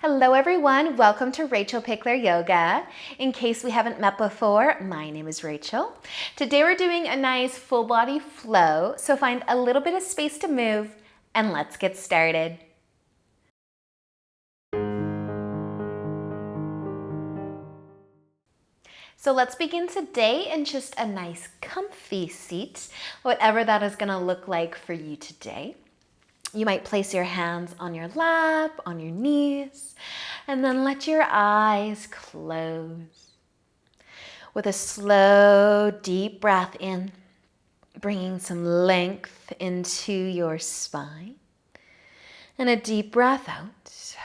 Hello everyone, welcome to Rachel Pichler Yoga. In case we haven't met before, my name is Rachel. Today we're doing a nice full body flow, so find a little bit of space to move and let's get started. So let's begin today in just a nice comfy seat, whatever that is gonna look like for you today. You might place your hands on your lap, on your knees, and then let your eyes close. With a slow, deep breath in, bringing some length into your spine. And a deep breath out.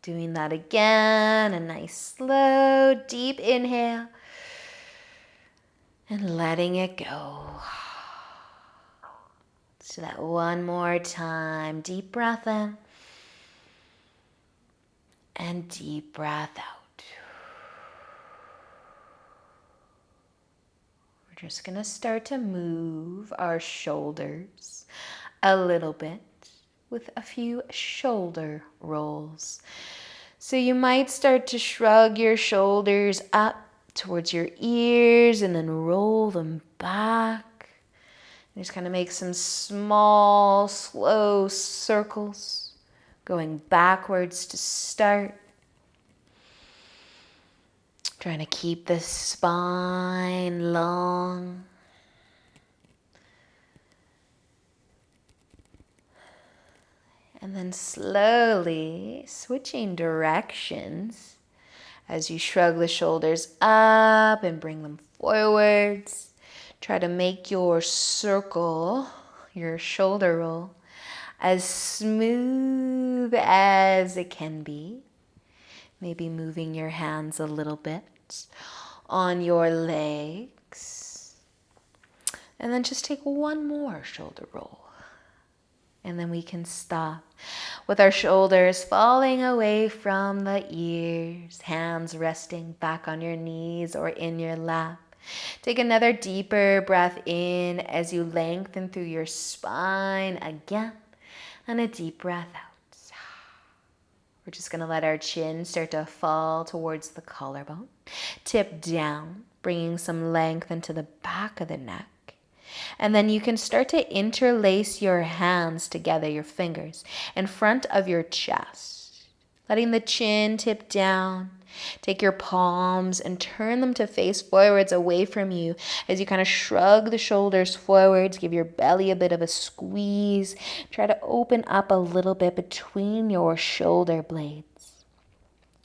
Doing that again, a nice, slow, deep inhale. And letting it go. So that one more time, deep breath in and deep breath out. We're just gonna start to move our shoulders a little bit with a few shoulder rolls. So you might start to shrug your shoulders up towards your ears and then roll them back. Just kind of make some small, slow circles, going backwards to start. Trying to keep the spine long. And then slowly switching directions as you shrug the shoulders up and bring them forwards. Try to make your circle, your shoulder roll, as smooth as it can be. Maybe moving your hands a little bit on your legs. And then just take one more shoulder roll. And then we can stop with our shoulders falling away from the ears, hands resting back on your knees or in your lap. Take another deeper breath in as you lengthen through your spine again, and a deep breath out. We're just going to let our chin start to fall towards the collarbone. Tip down, bringing some length into the back of the neck. And then you can start to interlace your hands together, your fingers, in front of your chest. Letting the chin tip down. Take your palms and turn them to face forwards away from you as you kind of shrug the shoulders forwards, give your belly a bit of a squeeze. Try to open up a little bit between your shoulder blades.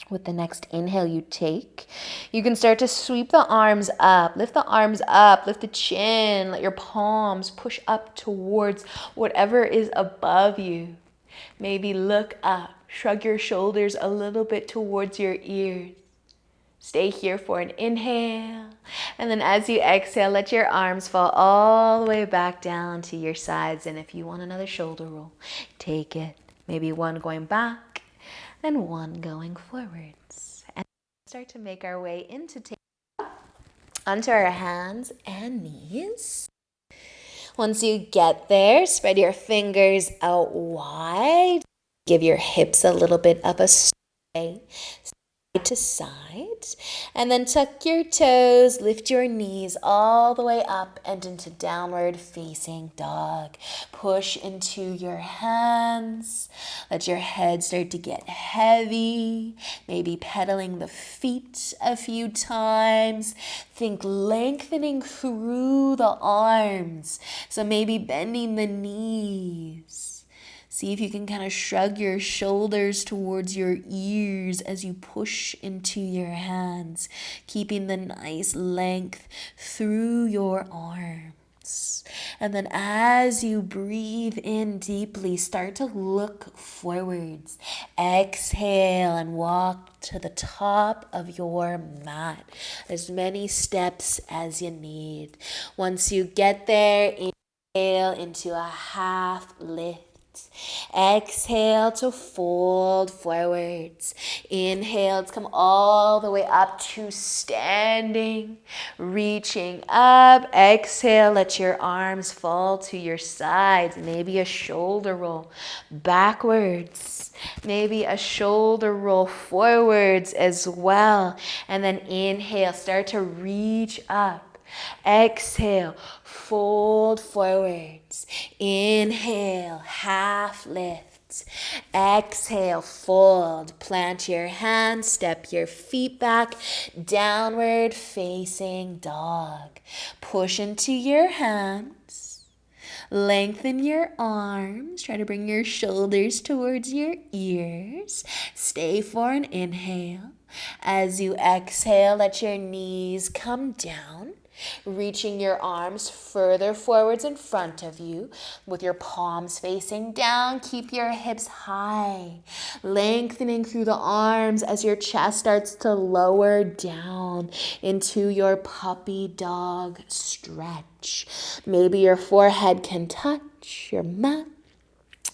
With the next inhale you take, you can start to sweep the arms up, lift the chin, let your palms push up towards whatever is above you. Maybe look up. Shrug your shoulders a little bit towards your ears. Stay here for an inhale. And then as you exhale, let your arms fall all the way back down to your sides. And if you want another shoulder roll, take it. Maybe one going back and one going forwards. And start to make our way into onto our hands and knees. Once you get there, spread your fingers out wide. Give your hips a little bit of a sway, side to side. And then tuck your toes, lift your knees all the way up and into downward facing dog. Push into your hands. Let your head start to get heavy. Maybe pedaling the feet a few times. Think lengthening through the arms. So maybe bending the knees. See if you can kind of shrug your shoulders towards your ears as you push into your hands, keeping the nice length through your arms. And then as you breathe in deeply, start to look forwards. Exhale and walk to the top of your mat. As many steps as you need. Once you get there, inhale into a half lift. Exhale to fold forwards. Inhale to come all the way up to standing. Reaching up. Exhale, let your arms fall to your sides. Maybe a shoulder roll backwards. Maybe a shoulder roll forwards as well. And then inhale, start to reach up. Exhale, fold forwards. Inhale, half lift. Exhale, fold. Plant your hands, step your feet back. Downward facing dog. Push into your hands. Lengthen your arms. Try to bring your shoulders towards your ears. Stay for an inhale. As you exhale, let your knees come down. Reaching your arms further forwards in front of you with your palms facing down. Keep your hips high, lengthening through the arms as your chest starts to lower down into your puppy dog stretch. Maybe your forehead can touch your mat.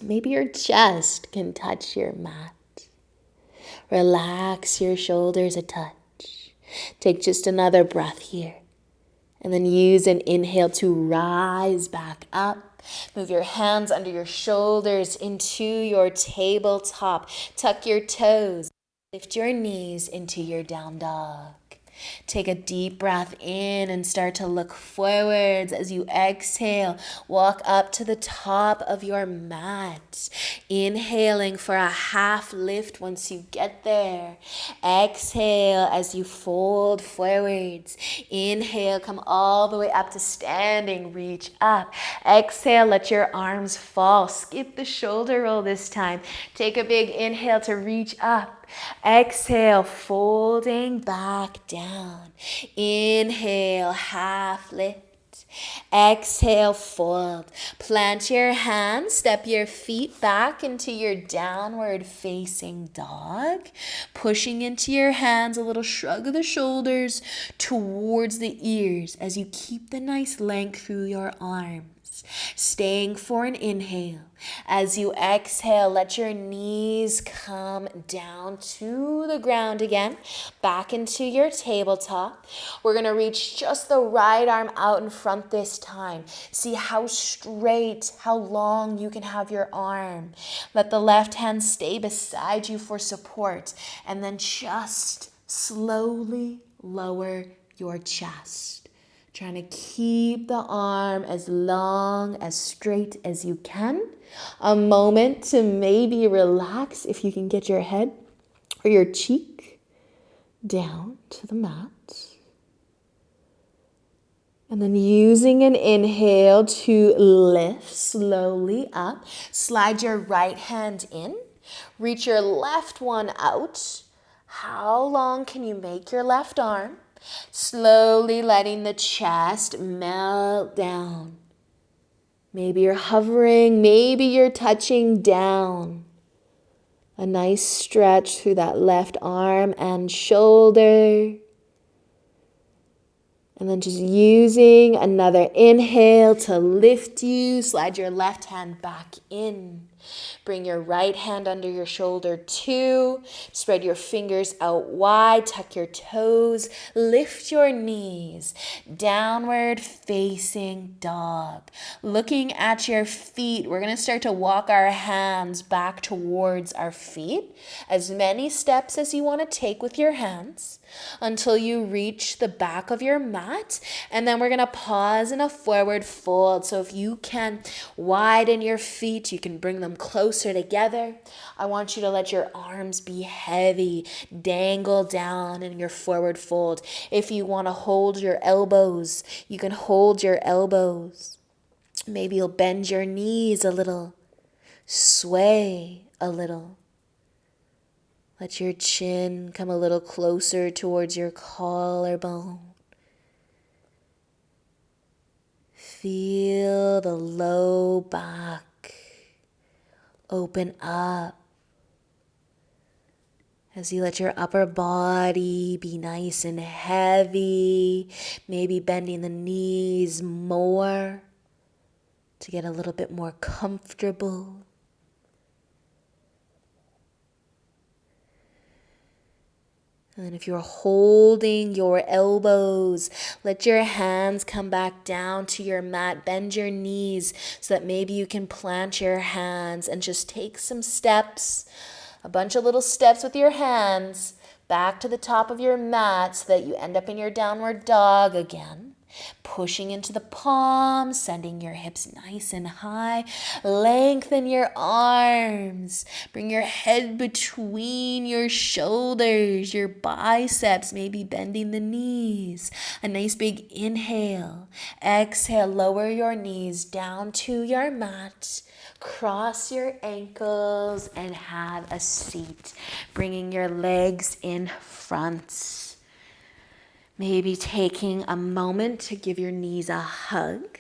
Maybe your chest can touch your mat. Relax your shoulders a touch. Take just another breath here. And then use an inhale to rise back up. Move your hands under your shoulders into your tabletop. Tuck your toes. Lift your knees into your down dog. Take a deep breath in and start to look forwards as you exhale. Walk up to the top of your mat. Inhaling for a half lift once you get there. Exhale as you fold forwards. Inhale, come all the way up to standing. Reach up. Exhale, let your arms fall. Skip the shoulder roll this time. Take a big inhale to reach up. Exhale, folding back down. Inhale, half lift. Exhale, fold. Plant your hands, step your feet back into your downward facing dog. Pushing into your hands, a little shrug of the shoulders towards the ears as you keep the nice length through your arms. Staying for an inhale. As you exhale, let your knees come down to the ground again, back into your tabletop. We're going to reach just the right arm out in front this time. See how straight, how long you can have your arm. Let the left hand stay beside you for support, and then just slowly lower your chest. Trying to keep the arm as long, as straight as you can. A moment to maybe relax if you can get your head or your cheek down to the mat. And then using an inhale to lift slowly up. Slide your right hand in. Reach your left one out. How long can you make your left arm? Slowly letting the chest melt down. Maybe you're hovering, maybe you're touching down. A nice stretch through that left arm and shoulder. And then just using another inhale to lift you. Slide your left hand back in. Bring your right hand under your shoulder too. Spread your fingers out wide. Tuck your toes. Lift your knees. Downward facing dog. Looking at your feet, we're going to start to walk our hands back towards our feet. As many steps as you want to take with your hands until you reach the back of your mat. And then we're going to pause in a forward fold. So if you can widen your feet, you can bring them closer together. I want you to let your arms be heavy, dangle down in your forward fold. If you want to hold your elbows, you can hold your elbows. Maybe you'll bend your knees a little, sway a little. Let your chin come a little closer towards your collarbone. Feel the low back open up as you let your upper body be nice and heavy, maybe bending the knees more to get a little bit more comfortable. And then if you're holding your elbows, let your hands come back down to your mat. Bend your knees so that maybe you can plant your hands and just take some steps, a bunch of little steps with your hands back to the top of your mat so that you end up in your downward dog again. Pushing into the palms, sending your hips nice and high. Lengthen your arms. Bring your head between your shoulders, your biceps, maybe bending the knees. A nice big inhale. Exhale, lower your knees down to your mat. Cross your ankles and have a seat. Bringing your legs in front. Maybe taking a moment to give your knees a hug,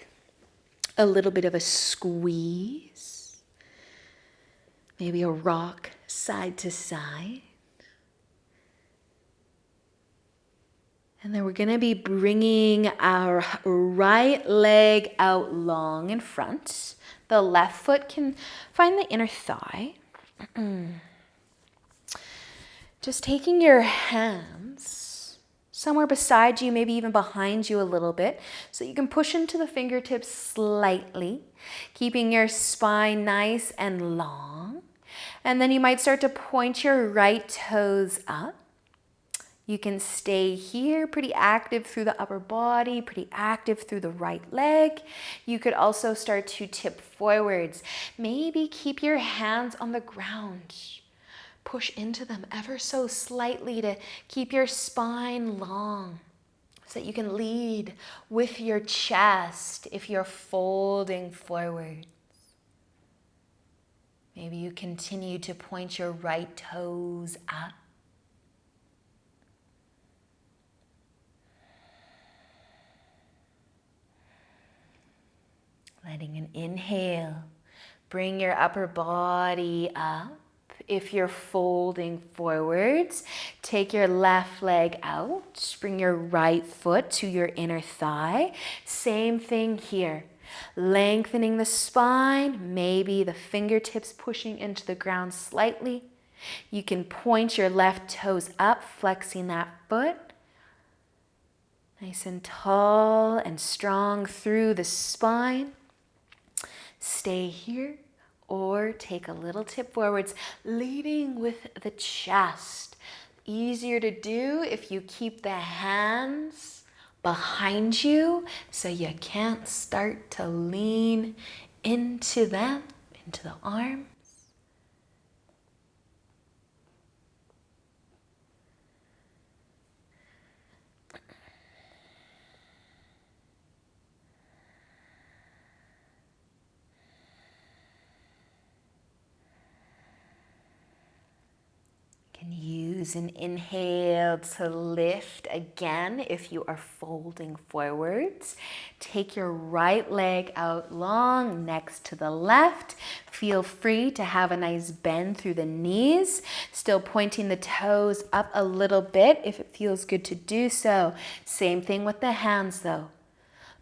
a little bit of a squeeze, maybe a rock side to side. And then we're going to be bringing our right leg out long in front. The left foot can find the inner thigh. Just taking your hands somewhere beside you, maybe even behind you a little bit, so you can push into the fingertips slightly, keeping your spine nice and long. And then you might start to point your right toes up. You can stay here, pretty active through the upper body, pretty active through the right leg. You could also start to tip forwards. Maybe keep your hands on the ground. Push into them ever so slightly to keep your spine long so that you can lead with your chest if you're folding forward. Maybe you continue to point your right toes up. Letting an inhale, bring your upper body up. If you're folding forwards, take your left leg out. Bring your right foot to your inner thigh. Same thing here. Lengthening the spine, maybe the fingertips pushing into the ground slightly. You can point your left toes up, flexing that foot. Nice and tall and strong through the spine. Stay here. Or take a little tip forwards, leading with the chest. Easier to do if you keep the hands behind you so you can't start to lean into them, into the arms. Can use an inhale to lift again if you are folding forwards. Take your right leg out long next to the left. Feel free to have a nice bend through the knees. Still pointing the toes up a little bit if it feels good to do so. Same thing with the hands though.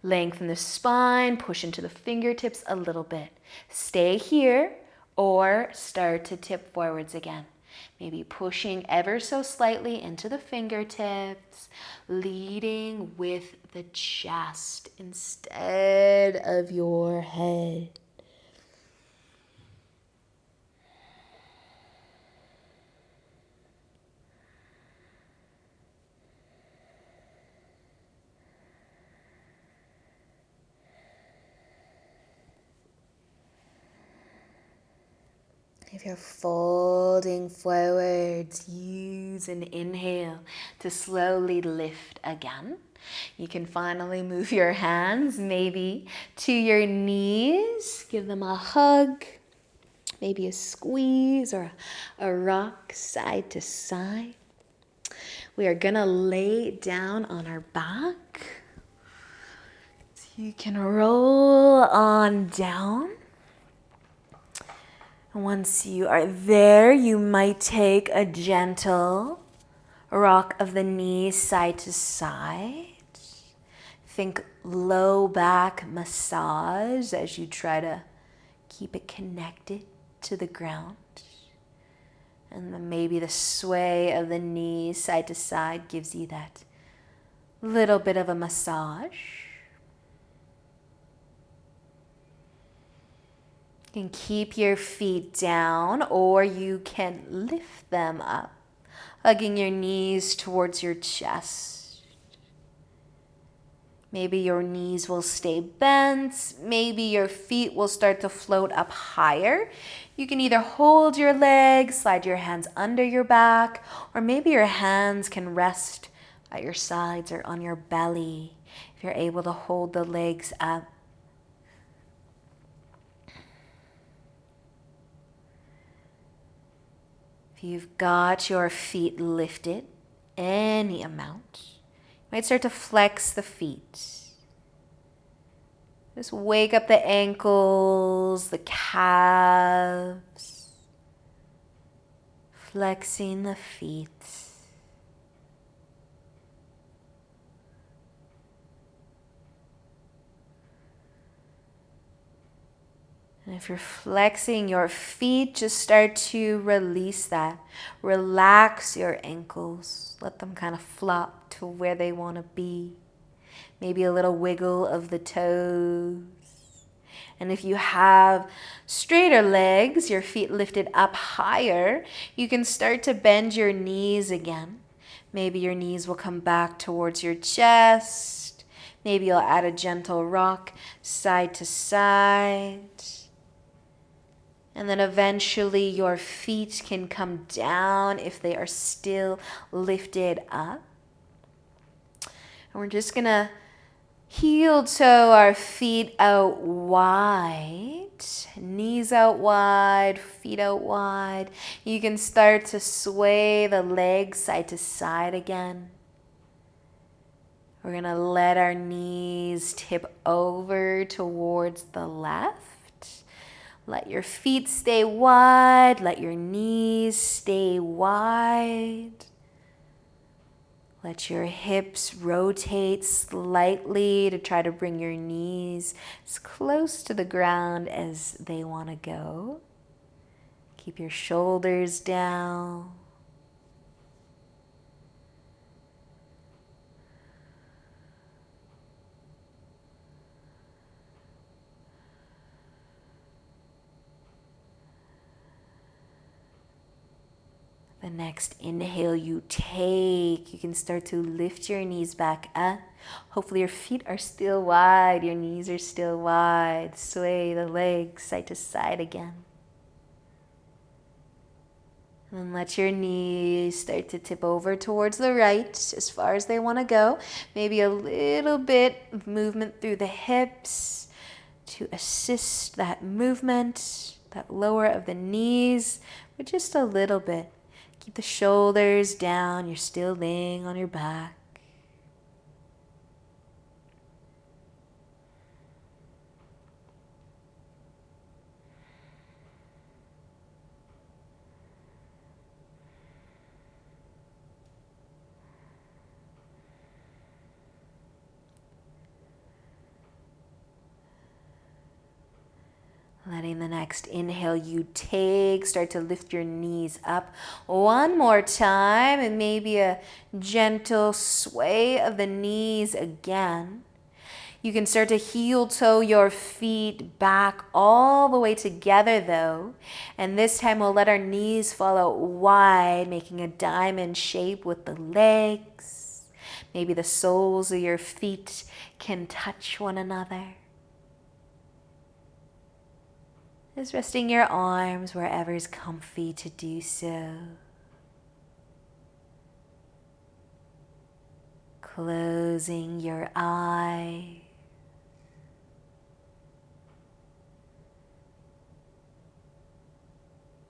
Lengthen the spine, push into the fingertips a little bit. Stay here or start to tip forwards again. Maybe pushing ever so slightly into the fingertips, leading with the chest instead of your head. If you're folding forwards, use an inhale to slowly lift again. You can finally move your hands maybe to your knees. Give them a hug, maybe a squeeze or a rock side to side. We are gonna lay down on our back. So you can roll on down. Once you are there, you might take a gentle rock of the knees side to side. Think low back massage as you try to keep it connected to the ground. And then maybe the sway of the knees side to side gives you that little bit of a massage. You can keep your feet down, or you can lift them up, hugging your knees towards your chest. Maybe your knees will stay bent. Maybe your feet will start to float up higher. You can either hold your legs, slide your hands under your back, or maybe your hands can rest at your sides or on your belly if you're able to hold the legs up. If you've got your feet lifted, any amount, you might start to flex the feet. Just wake up the ankles, the calves, flexing the feet. And if you're flexing your feet, just start to release that. Relax your ankles. Let them kind of flop to where they want to be. Maybe a little wiggle of the toes. And if you have straighter legs, your feet lifted up higher, you can start to bend your knees again. Maybe your knees will come back towards your chest. Maybe you'll add a gentle rock side to side. And then eventually your feet can come down if they are still lifted up. And we're just going to heel toe our feet out wide, knees out wide, feet out wide. You can start to sway the legs side to side again. We're going to let our knees tip over towards the left. Let your feet stay wide. Let your knees stay wide. Let your hips rotate slightly to try to bring your knees as close to the ground as they want to go. Keep your shoulders down. The next inhale you take, you can start to lift your knees back up. Hopefully your feet are still wide, your knees are still wide. Sway the legs side to side again. And then let your knees start to tip over towards the right as far as they want to go. Maybe a little bit of movement through the hips to assist that movement, that lower of the knees, but just a little bit. Keep the shoulders down. You're still laying on your back. Letting the next inhale you take, start to lift your knees up one more time, and maybe a gentle sway of the knees again. You can start to heel toe your feet back all the way together though, and this time we'll let our knees fall out wide, making a diamond shape with the legs. Maybe the soles of your feet can touch one another. Just resting your arms wherever is comfy to do so. Closing your eyes.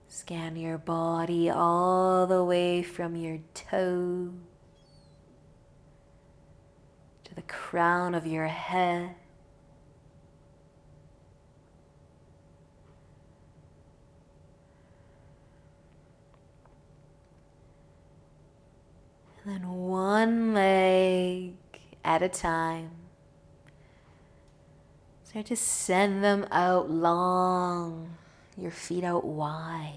Scan your body all the way from your toes to the crown of your head. And then one leg at a time. Start to send them out long, your feet out wide.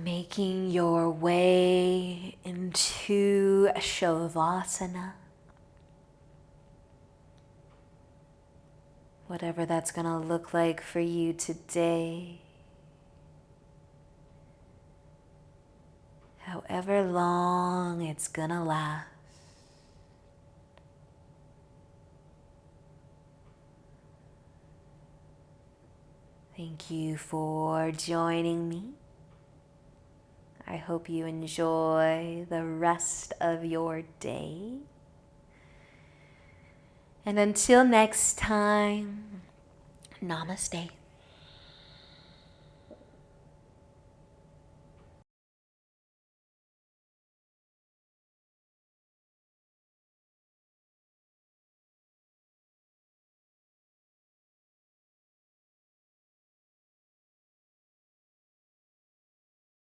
Making your way into Shavasana. Whatever that's going to look like for you today. However long it's going to last. Thank you for joining me. I hope you enjoy the rest of your day. And until next time, namaste.